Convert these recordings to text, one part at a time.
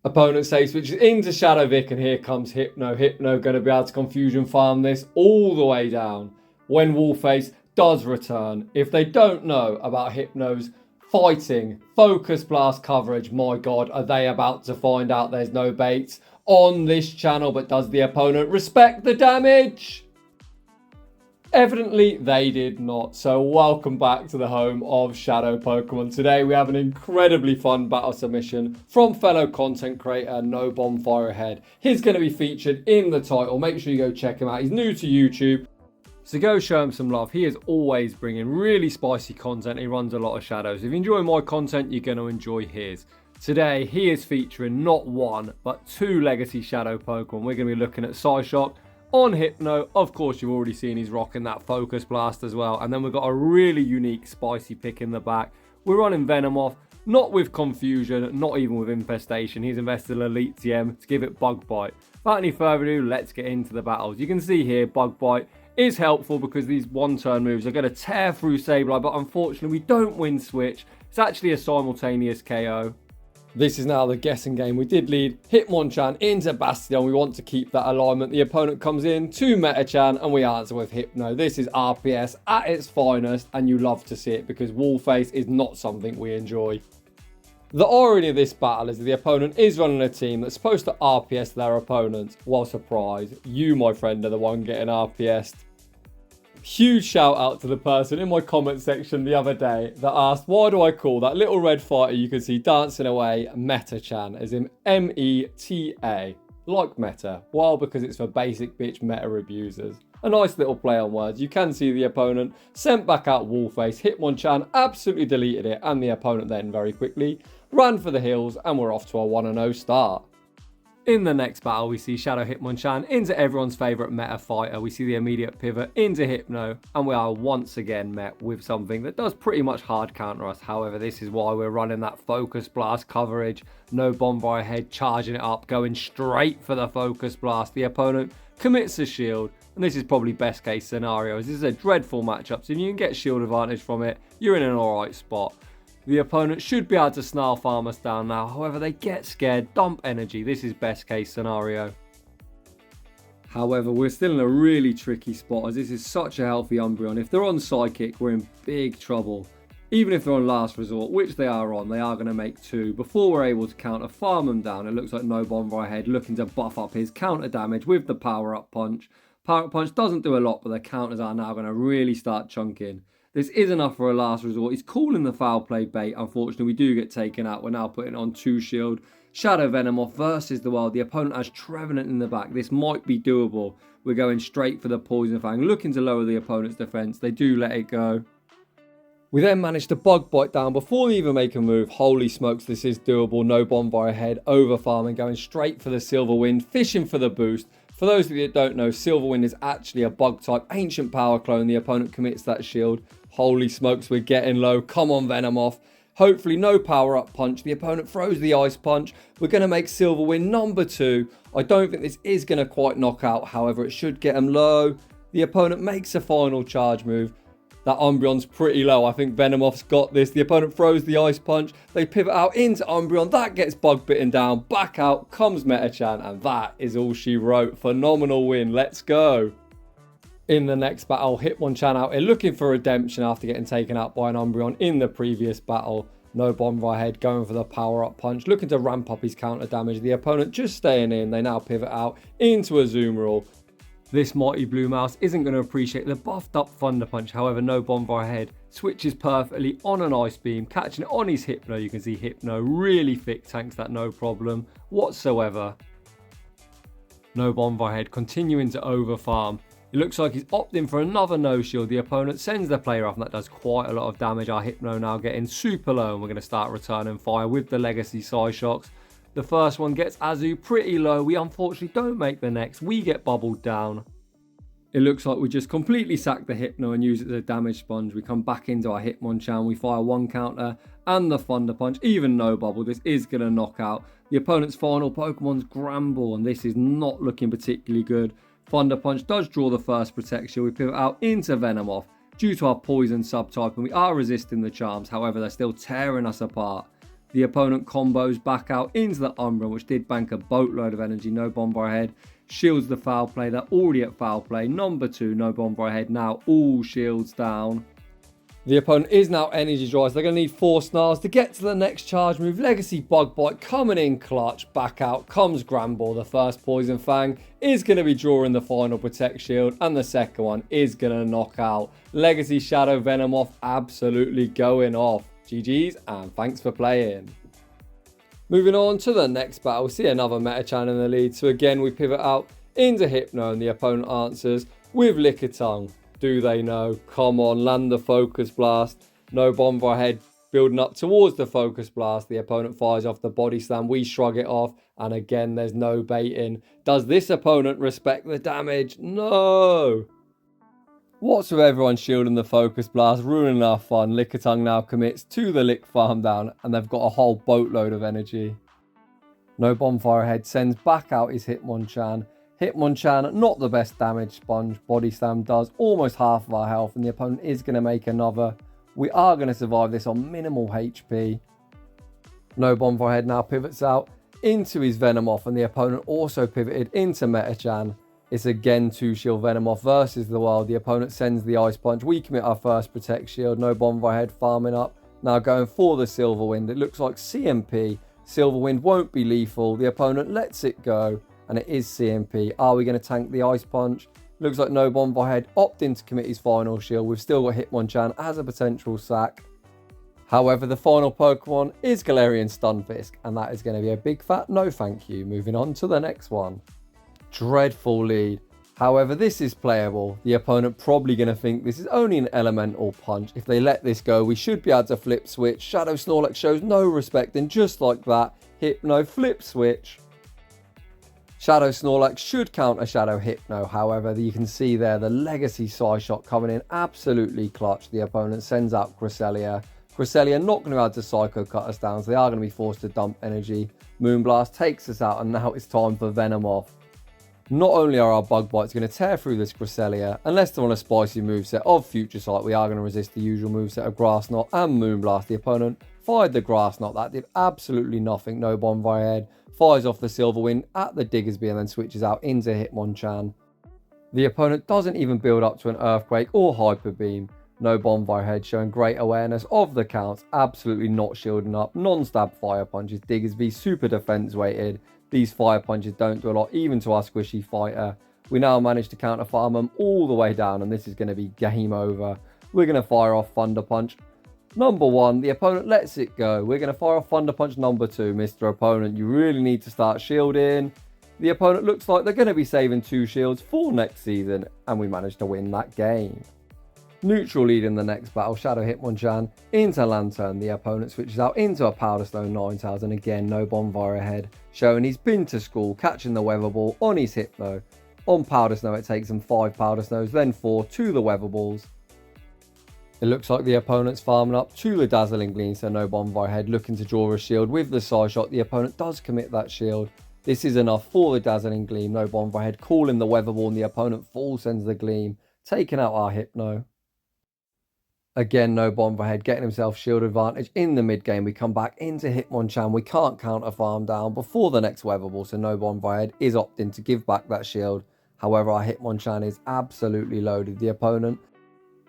Opponent safe switches into Shadow Vic, and here comes Hypno. Hypno going to be able to confusion farm this all the way down when Wallface does return. If they don't know about Hypno's fighting focus blast coverage, my god, are they about to find out? There's no baits on this channel, but does the opponent respect the damage? Evidently they did not. So welcome back to the home of Shadow Pokemon. Today we have an incredibly fun battle submission from fellow content creator No Bonfire Ahead. He's going to be featured in the title. Make sure you go check him out. He's new to YouTube, so go show him some love. He is always bringing really spicy content. He runs a lot of shadows. If you enjoy my content, you're going to enjoy his. Today he is featuring not one but two legacy Shadow Pokemon. We're going to be looking at Psyshock on Hypno. Of course, you've already seen he's rocking that Focus Blast as well. And then we've got a really unique spicy pick in the back. We're running Venomoth, not with Confusion, not even with Infestation. He's invested an Elite TM to give it Bug Bite. Without any further ado, let's get into the battles. You can see here, Bug Bite is helpful because these one-turn moves are going to tear through Sableye, but unfortunately, we don't win switch. It's actually a simultaneous KO. This is now the guessing game. We did lead Hitmonchan into Bastion. We want to keep that alignment. The opponent comes in to Metachan and we answer with Hypno. This is RPS at its finest, and you love to see it because Wallface is not something we enjoy. The irony of this battle is that the opponent is running a team that's supposed to RPS their opponents. Well, surprise, you, my friend, are the one getting RPS'd. Huge shout out to the person in my comment section the other day that asked, why do I call that little red fighter you can see dancing away Metachan, as in M-E-T-A, like Meta? Well, because it's for basic bitch meta abusers. A nice little play on words. You can see the opponent sent back out Wallface. Hitmonchan absolutely deleted it, and the opponent then very quickly ran for the hills, and we're off to a 1-0 start. In the next battle, we see Shadow Hitmonchan into everyone's favourite meta fighter. We see the immediate pivot into Hypno, and we are once again met with something that does pretty much hard counter us. However, this is why we're running that Focus Blast coverage. No Bonfire Head charging it up, going straight for the Focus Blast. The opponent commits a shield, and this is probably best case scenario, as this is a dreadful matchup, so if you can get shield advantage from it, you're in an alright spot. The opponent should be able to snarl farm us down now. However, they get scared, dump energy. This is best case scenario. However, we're still in a really tricky spot, as this is such a healthy Umbreon. If they're on Psychic, we're in big trouble. Even if they're on Last Resort, which they are going to make two. Before we're able to counter farm them down, it looks like No Bonfire Head looking to buff up his counter damage with the Power Up Punch. Power Up Punch doesn't do a lot, but the counters are now going to really start chunking. This is enough for a last resort. He's calling the foul play bait. Unfortunately, we do get taken out. We're now putting on 2 shield. Shadow Venomoth versus the Wild. The opponent has Trevenant in the back. This might be doable. We're going straight for the Poison Fang, looking to lower the opponent's defense. They do let it go. We then manage to Bug Bite down before they even make a move. Holy smokes, this is doable. No Bonfire Head, over farming, going straight for the Silver Wind, fishing for the boost. For those of you that don't know, Silver Wind is actually a bug type ancient power clone. The opponent commits that shield. Holy smokes, we're getting low. Come on, Venomoth. Hopefully no power up punch. The opponent throws the ice punch. We're going to make Silver Wind number 2. I don't think this is going to quite knock out. However, it should get him low. The opponent makes a final charge move. That Umbreon's pretty low. I think Venomoth's got this. The opponent throws the ice punch. They pivot out into Umbreon. That gets bug bitten down. Back out comes Metachan. And that is all she wrote. Phenomenal win. Let's go. In the next battle, Hitmonchan out here looking for redemption after getting taken out by an Umbreon in the previous battle. No Bonfire Head going for the power up punch, looking to ramp up his counter damage. The opponent just staying in. They now pivot out into Azumarill. This Mighty Blue Mouse isn't going to appreciate the buffed up Thunder Punch. However, No Bonfire Head switches perfectly on an Ice Beam, catching it on his Hypno. You can see Hypno really thick tanks that no problem whatsoever. No Bonfire Head continuing to over farm. It looks like he's opting for another no shield. The opponent sends the player off, and that does quite a lot of damage. Our Hypno now getting super low, and we're going to start returning fire with the legacy Psyshocks. The first one gets Azu pretty low. We unfortunately don't make the next. We get bubbled down. It looks like we just completely sack the Hypno and use it as a damage sponge. We come back into our Hitmonchan. We fire one counter and the Thunder Punch. Even no bubble, this is going to knock out the opponent's final Pokemon's Gramble, and this is not looking particularly good. Thunder Punch does draw the first protection. We pivot out into Venomoth due to our poison subtype, and we are resisting the charms. However, they're still tearing us apart. The opponent combos back out into the Umbra, which did bank a boatload of energy. No bonfire ahead. Shields the foul play. They're already at foul play. Number 2, no bonfire ahead. Now all shields down. The opponent is now energy dry, so they're going to need 4 snarls to get to the next charge move. Legacy Bug Bite coming in clutch. Back out comes Granbull. The first Poison Fang is going to be drawing the final Protect Shield, and the second one is going to knock out. Legacy Shadow Venomoth absolutely going off. GG's and thanks for playing. Moving on to the next battle, we see another Meta Chan in the lead. So again, we pivot out into Hypno, and the opponent answers with Lickitung. Do they know? Come on, land the Focus Blast. No bonfire head, building up towards the Focus Blast. The opponent fires off the Body Slam. We shrug it off. And again, there's no baiting. Does this opponent respect the damage? No. What's with everyone shielding the Focus Blast, ruining our fun? Lickitung now commits to the Lick Farm Down, and they've got a whole boatload of energy. No bonfire head sends back out his Hitmonchan. Hitmonchan, not the best damage sponge. Body Slam does almost half of our health, and the opponent is going to make another. We are going to survive this on minimal HP. No bonfire head now pivots out into his Venomoth, and the opponent also pivoted into Metachan. It's again 2 shield Venomoth versus the world. The opponent sends the Ice Punch. We commit our first Protect Shield. No bonfire head farming up. Now going for the Silver Wind. It looks like CMP. Silver Wind won't be lethal. The opponent lets it go, and it is CMP. Are we going to tank the Ice Punch? Looks like no bonfire head opting to commit his final shield. We've still got Hitmonchan as a potential sack. However, the final Pokemon is Galarian Stunfisk, and that is going to be a big fat no thank you. Moving on to the next one. Dreadful lead. However, this is playable. The opponent probably going to think this is only an elemental punch. If they let this go, we should be able to flip switch. Shadow Snorlax shows no respect, and just like that, Hypno flip switch. Shadow Snorlax should counter Shadow Hypno. However, you can see there the Legacy Psyshock coming in absolutely clutch. The opponent sends out Cresselia. Cresselia not going to be able to Psycho cut us down, so they are going to be forced to dump energy. Moonblast takes us out, and now it's time for Venomoth. Not only are our Bug Bites going to tear through this Cresselia, unless they're on a spicy moveset of Future Sight, we are going to resist the usual moveset of Grass Knot and Moonblast. The opponent fired the Grass Knot. That did absolutely nothing. No bonfire head. Fires off the Silver Wind at the Diggersby and then switches out into Hitmonchan. The opponent doesn't even build up to an Earthquake or Hyper Beam. No bonfire head, showing great awareness of the counts. Absolutely not shielding up. Non-stab Fire Punches. Diggersby super defense weighted. These Fire Punches don't do a lot, even to our squishy fighter. We now manage to counter farm them all the way down, and this is going to be game over. We're going to fire off Thunder Punch number 1. The opponent lets it go. We're going to fire off Thunder Punch number 2. Mr. Opponent, you really need to start shielding. The opponent looks like they're going to be saving 2 shields for next season, and we managed to win that game. Neutral lead in the next battle, Shadow Hitmonchan into Lantern. The opponent switches out into a Powder Stone Ninetales, and again no bonfire ahead, showing he's been to school, catching the Weather Ball on his Hypno. On Powder Snow it takes him 5 Powder Snows, then 4 to the Weather Balls. It looks like the opponent's farming up to the Dazzling Gleam, so no bonfire head, looking to draw a shield with the Psyshock. The opponent does commit that shield. This is enough for the Dazzling Gleam. No bonfire head, calling the Weather Ball, and the opponent full sends the Gleam, taking out our Hypno. Again, no bonfire head, getting himself shield advantage in the mid game. We come back into Hitmonchan. We can't counter farm down before the next Weather Ball, so no bonfire head is opting to give back that shield. However, our Hitmonchan is absolutely loaded. The opponent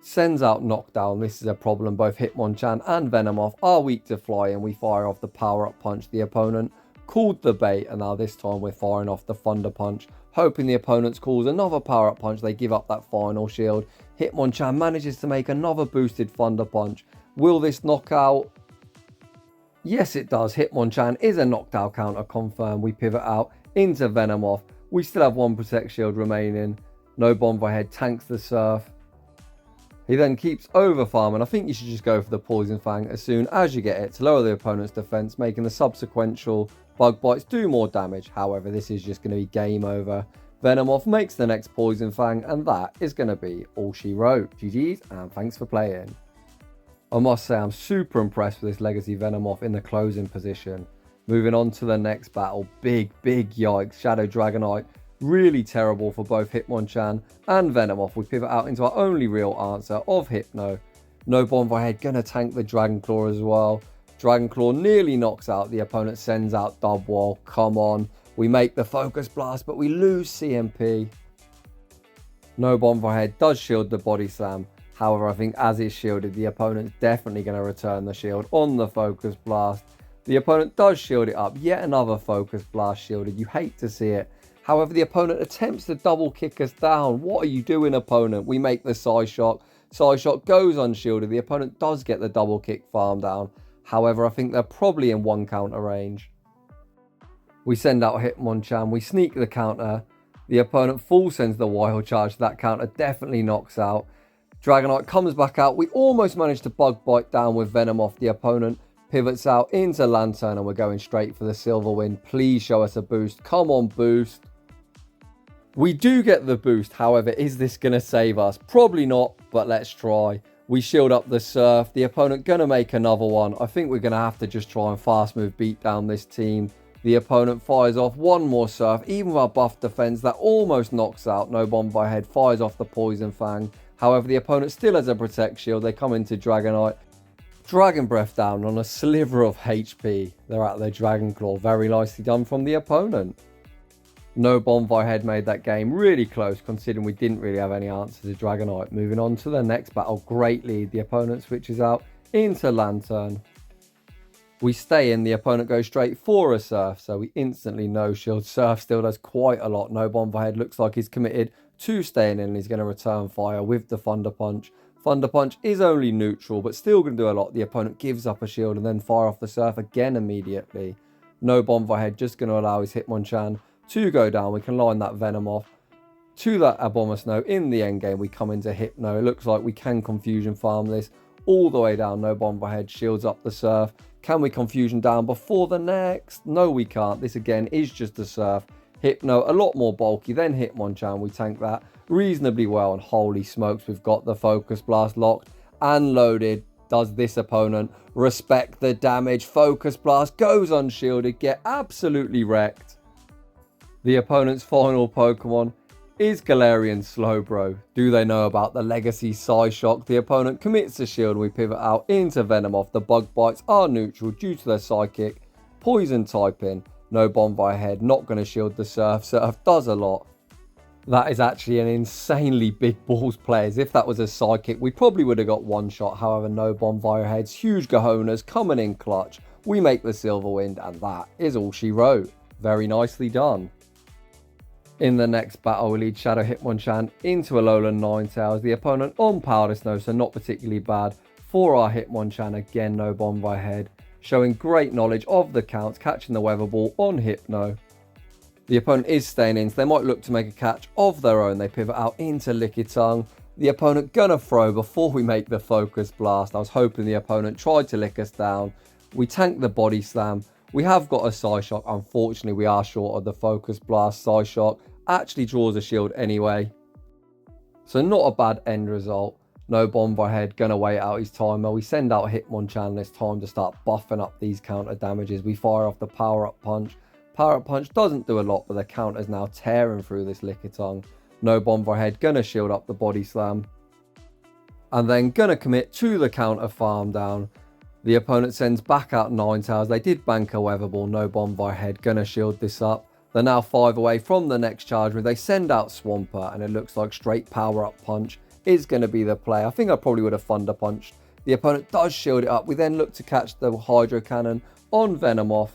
sends out Knockdown. This is a problem. Both Hitmonchan and Venomoth are weak to fly, and we fire off the Power Up Punch. The opponent called the bait, and now this time we're firing off the Thunder Punch, hoping the opponent calls another Power Up Punch. They give up that final shield. Hitmonchan manages to make another boosted Thunder Punch. Will this knock out? Yes, it does. Hitmonchan is a knockdown counter confirmed. We pivot out into Venomoth. We still have 1 Protect Shield remaining. No bonfire head tanks the Surf. He then keeps over farming. I think you should just go for the Poison Fang as soon as you get it to lower the opponent's defense, making the subsequential Bug Bites do more damage. However, this is just going to be game over. Venomoth makes the next Poison Fang, and that is going to be all she wrote. GG's, and thanks for playing. I must say I'm super impressed with this Legacy Venomoth in the closing position. Moving on to the next battle. Big yikes. Shadow Dragonite. Really terrible for both Hitmonchan and Venomoth. We pivot out into our only real answer of Hypno. No bonfire head, gonna tank the Dragon Claw as well. Dragon Claw nearly knocks out. The opponent sends out Dub Wall. Come on. We make the Focus Blast, but we lose CMP. No Bonfire Head does shield the Body Slam. However, I think as it's shielded, the opponent's definitely going to return the shield on the Focus Blast. The opponent does shield it up. Yet another Focus Blast shielded. You hate to see it. However, the opponent attempts to double kick us down. What are you doing, opponent? We make the Psyshock. Psyshock goes unshielded. The opponent does get the double kick farm down. However, I think they're probably in one counter range. We send out Hitmonchan. We sneak the counter. The opponent full sends the Wild Charge. That counter definitely knocks out. Dragonite comes back out. We almost managed to Bug Bite down with Venomoth. The opponent pivots out into Lantern and we're going straight for the Silver Wind. Please show us a boost. Come on, boost. We do get the boost. However, is this going to save us? Probably not, but let's try. We shield up the Surf. The opponent going to make another one. I think we're going to have to just try and fast move beat down this team. The opponent fires off one more Surf. Even with our buff defense, that almost knocks out. No Bonfire Head fires off the Poison Fang. However, the opponent still has a Protect Shield. They come into Dragonite. Dragon Breath down on a sliver of HP. They're at their Dragon Claw. Very nicely done from the opponent. No Bonfire Head made that game really close, considering we didn't really have any answer to Dragonite. Moving on to the next battle. Great lead. The opponent switches out into Lantern. We stay in. The opponent goes straight for a Surf, so we instantly no shield. Surf still does quite a lot. No Bonfire Head looks like he's committed to staying in and he's going to return fire with the Thunder Punch. Thunder Punch is only neutral, but still going to do a lot. The opponent gives up a shield and then fire off the Surf again immediately. No Bonfire Head just going to allow his Hitmonchan to go down. We can line that Venomoth to that Abomasnow. In the end game, we come into Hypno. It looks like we can Confusion Farm this all the way down. No Bonfire Head shields up the Surf. Can we Confusion down before the next? No, we can't. This again is just a Surf. Hypno, a lot more bulky than Hitmonchan. We tank that reasonably well. And holy smokes, we've got the Focus Blast locked and loaded. Does this opponent respect the damage? Focus Blast goes unshielded. Get absolutely wrecked. The opponent's final Pokemon is Galarian Slowbro. Do they know about the legacy Psyshock? The opponent commits a shield. We pivot out into Venomoth. The Bug Bites are neutral due to their Psychic. Poison typing. No Bonfire Head. Not going to shield the Surf. Surf does a lot. That is actually an insanely big balls players. If that was a Psychic, we probably would have got one shot. However, no Bonfire Heads. Huge Gahonas coming in clutch. We make the Silver Wind and that is all she wrote. Very nicely done. In the next battle, we lead Shadow Hitmonchan into Alolan Ninetales. The opponent on Powder Snow, so not particularly bad. For our Hitmonchan, again, no Bonfire Head. Showing great knowledge of the counts, catching the Weather Ball on Hypno. The opponent is staying in, so they might look to make a catch of their own. They pivot out into Lickitung. The opponent gonna throw before we make the Focus Blast. I was hoping the opponent tried to lick us down. We tank the Body Slam. We have got a Psyshock. Unfortunately, we are short of the Focus Blast. Psyshock actually draws a shield anyway. So not a bad end result. No Bonfire Head gonna wait out his timer. We send out Hitmonchan this time to start buffing up these counter damages. We fire off the Power Up Punch. Power Up Punch doesn't do a lot, but the counter's now tearing through this Lickitung. No Bonfire Head gonna shield up the Body Slam. And then gonna commit to the counter farm down. The opponent sends back out Ninetales. They did bank a Weather Ball. No Bonfire Head gonna shield this up. They're now 5 away from the next charge where they send out Swampert and it looks like straight Power Up Punch is going to be the play. I think I probably would have Thunder Punched. The opponent does shield it up. We then look to catch the Hydro Cannon on Venomoth.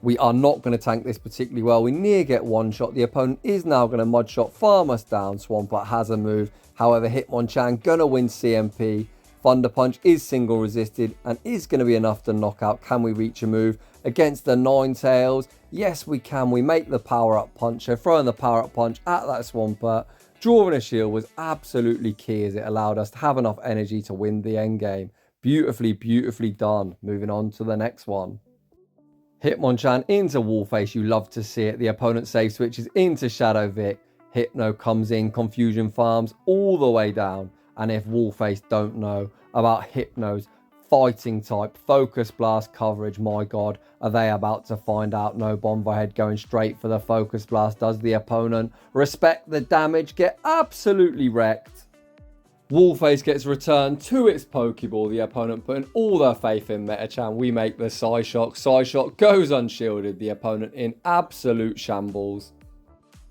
We are not going to tank this particularly well. We near get one shot. The opponent is now going to Mud Shot farm us down. Swampert has a move. However, Hitmonchan going to win CMP. Thunder Punch is single resisted and is going to be enough to knock out. Can we reach a move against the Ninetales? Yes, we can. We make the Power Up Punch. So throwing the Power Up Punch at that Swampert, drawing a shield was absolutely key as it allowed us to have enough energy to win the end game. Beautifully, beautifully done. Moving on to the next one. Hitmonchan into Wallface. You love to see it. The opponent save switches into Shadow Vic. Hypno comes in, Confusion farms all the way down. And if Wallface don't know about Hypno's fighting type Focus Blast coverage, my god, are they about to find out? No Bonfire Head going straight for the Focus Blast. Does the opponent respect the damage? Get absolutely wrecked. Wallface gets returned to its Pokeball, the opponent putting all their faith in Metachan. We make the Psyshock. Psyshock goes unshielded, the opponent in absolute shambles.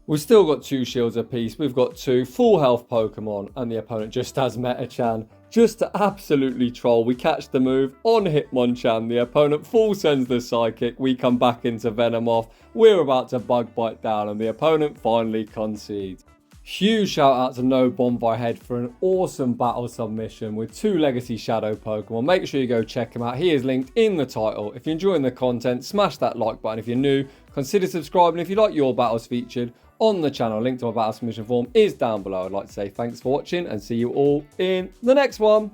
We've still got 2 shields apiece. We've got 2 full health Pokemon, and the opponent just has Metachan. Just to absolutely troll, we catch the move on Hitmonchan. The opponent full sends the Psychic. We come back into Venomoth. We're about to Bug Bite down, and the opponent finally concedes. Huge shout out to No Bonfire Head for an awesome battle submission with 2 legacy shadow Pokemon. Make sure you go check him out. He is linked in the title. If you're enjoying the content, smash that like button. If you're new, consider subscribing. If you like your battles featured on the channel, link to my battle submission form is down below. I'd like to say thanks for watching and see you all in the next one.